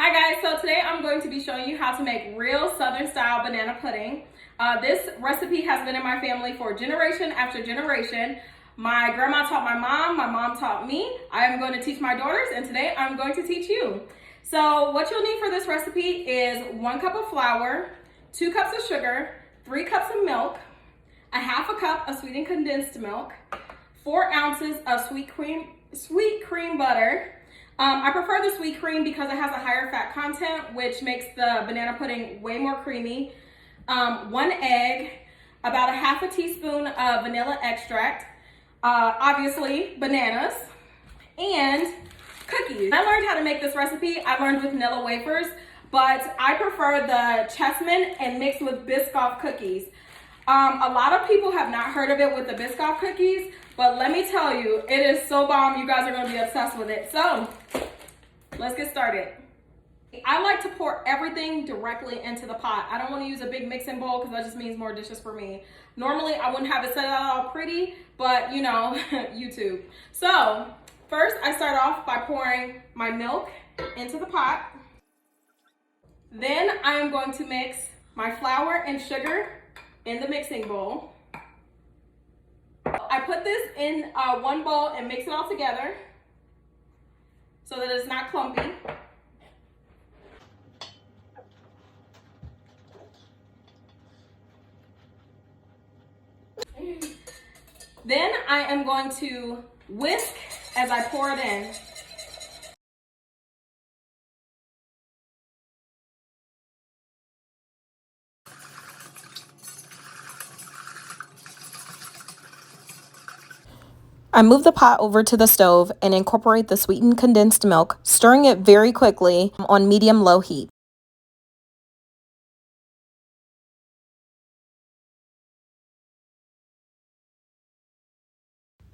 Hi guys, so today I'm going to be showing you how to make real Southern style banana pudding. This recipe has been in my family for generation after generation. My grandma taught my mom taught me. I am going to teach my daughters, and today I'm going to teach you. So what you'll need for this recipe is 1 cup of flour, 2 cups of sugar, 3 cups of milk, a half a cup of sweetened condensed milk, 4 ounces of sweet cream butter. I prefer the sweet cream because it has a higher fat content, which makes the banana pudding way more creamy. 1 egg, about a half a teaspoon of vanilla extract, obviously bananas, and cookies. I learned how to make this recipe. I learned with vanilla wafers, but I prefer the Chessman and mixed with Biscoff cookies. A lot of people have not heard of it with the Biscoff cookies, but let me tell you, it is so bomb. You guys are going to be obsessed with it. So let's get started. I like to pour everything directly into the pot. I don't want to use a big mixing bowl because that just means more dishes for me. Normally, I wouldn't have it set out all pretty, but you know, YouTube. So first, I start off by pouring my milk into the pot. Then I am going to mix my flour and sugar in the mixing bowl. I put this in one bowl and mix it all together so that it's not clumpy. Then I am going to whisk as I pour it in. I move the pot over to the stove and incorporate the sweetened condensed milk, stirring it very quickly on medium-low heat.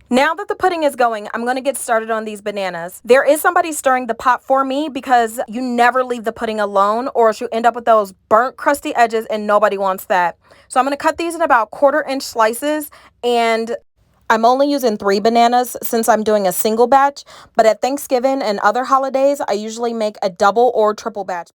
Now that the pudding is going, I'm going to get started on these bananas. There is somebody stirring the pot for me because you never leave the pudding alone or else you end up with those burnt, crusty edges, and nobody wants that. So I'm going to cut these in about 1/4-inch slices, and I'm only using 3 bananas since I'm doing a single batch, but at Thanksgiving and other holidays, I usually make a double or triple batch.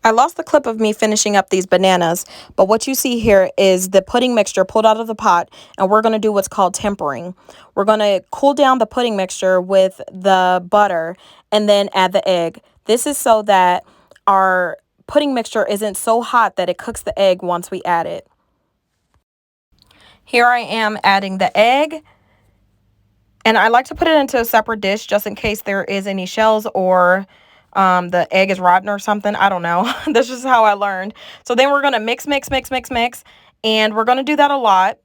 I lost the clip of me finishing up these bananas, but what you see here is the pudding mixture pulled out of the pot, and we're going to do what's called tempering. We're going to cool down the pudding mixture with the butter and then add the egg. This is so that our pudding mixture isn't so hot that it cooks the egg once we add it. Here I am adding the egg, and I like to put it into a separate dish just in case there is any shells or the egg is rotten or something. I don't know. This is how I learned. So then we're going to mix, and we're going to do that a lot.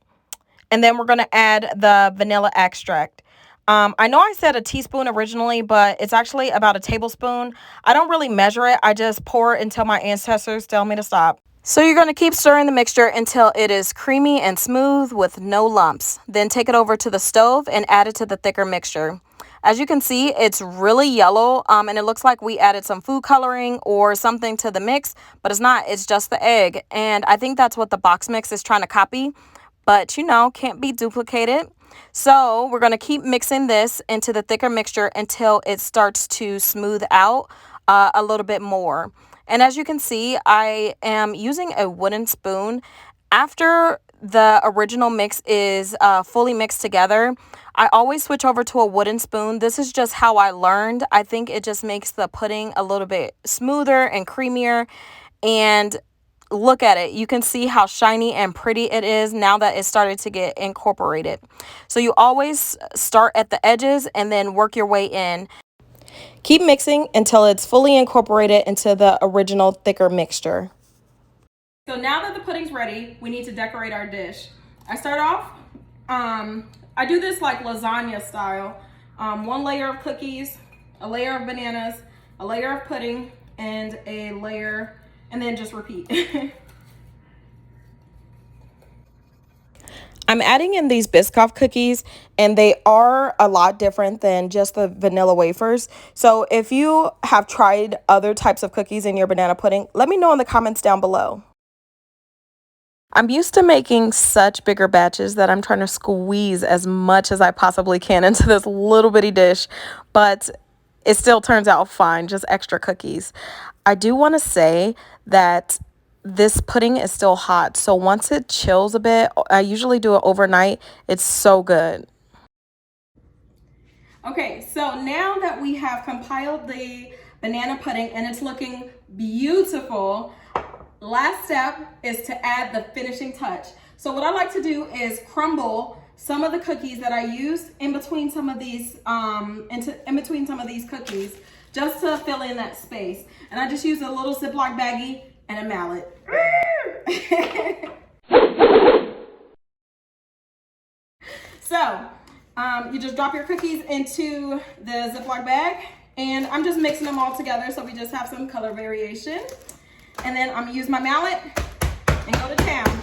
And then we're going to add the vanilla extract. I know I said a teaspoon originally, but it's actually about a tablespoon. I don't really measure it. I just pour it until my ancestors tell me to stop. So you're going to keep stirring the mixture until it is creamy and smooth with no lumps. Then take it over to the stove and add it to the thicker mixture. As you can see, it's really yellow, and it looks like we added some food coloring or something to the mix, but it's not. It's just the egg, and I think that's what the box mix is trying to copy, but you know, can't be duplicated. So we're going to keep mixing this into the thicker mixture until it starts to smooth out a little bit more. And as you can see, I am using a wooden spoon. After the original mix is fully mixed together, I always switch over to a wooden spoon. This is just how I learned. I think it just makes the pudding a little bit smoother and creamier. And look at it. You can see how shiny and pretty it is now that it started to get incorporated. So you always start at the edges and then work your way in. Keep mixing until it's fully incorporated into the original thicker mixture. So now that the pudding's ready, we need to decorate our dish. I start off, I do this like lasagna style. 1 layer of cookies, a layer of bananas, a layer of pudding, and a layer, and then just repeat. I'm adding in these Biscoff cookies, and they are a lot different than just the vanilla wafers. So if you have tried other types of cookies in your banana pudding, let me know in the comments down below. I'm used to making such bigger batches that I'm trying to squeeze as much as I possibly can into this little bitty dish, but it still turns out fine, just extra cookies. I do want to say that this pudding is still hot. So once it chills a bit, I usually do it overnight. It's so good. Okay, so now that we have compiled the banana pudding and it's looking beautiful, last step is to add the finishing touch. So what I like to do is crumble some of the cookies that I used in between some of these cookies, just to fill in that space. And I just use a little Ziploc baggie and a mallet. So you just drop your cookies into the Ziploc bag, and I'm just mixing them all together so we just have some color variation. And then I'm gonna use my mallet and go to town.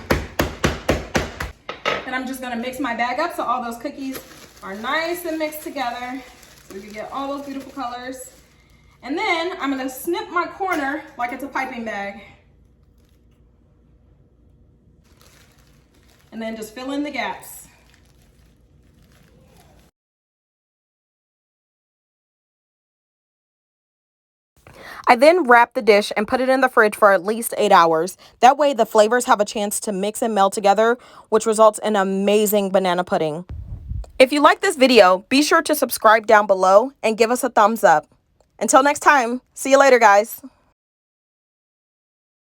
And I'm just gonna mix my bag up so all those cookies are nice and mixed together so you get all those beautiful colors. And then I'm gonna snip my corner like it's a piping bag. And then just fill in the gaps. I then wrap the dish and put it in the fridge for at least 8 hours. That way the flavors have a chance to mix and meld together, which results in amazing banana pudding. If you like this video, be sure to subscribe down below and give us a thumbs up. Until next time, see you later, guys.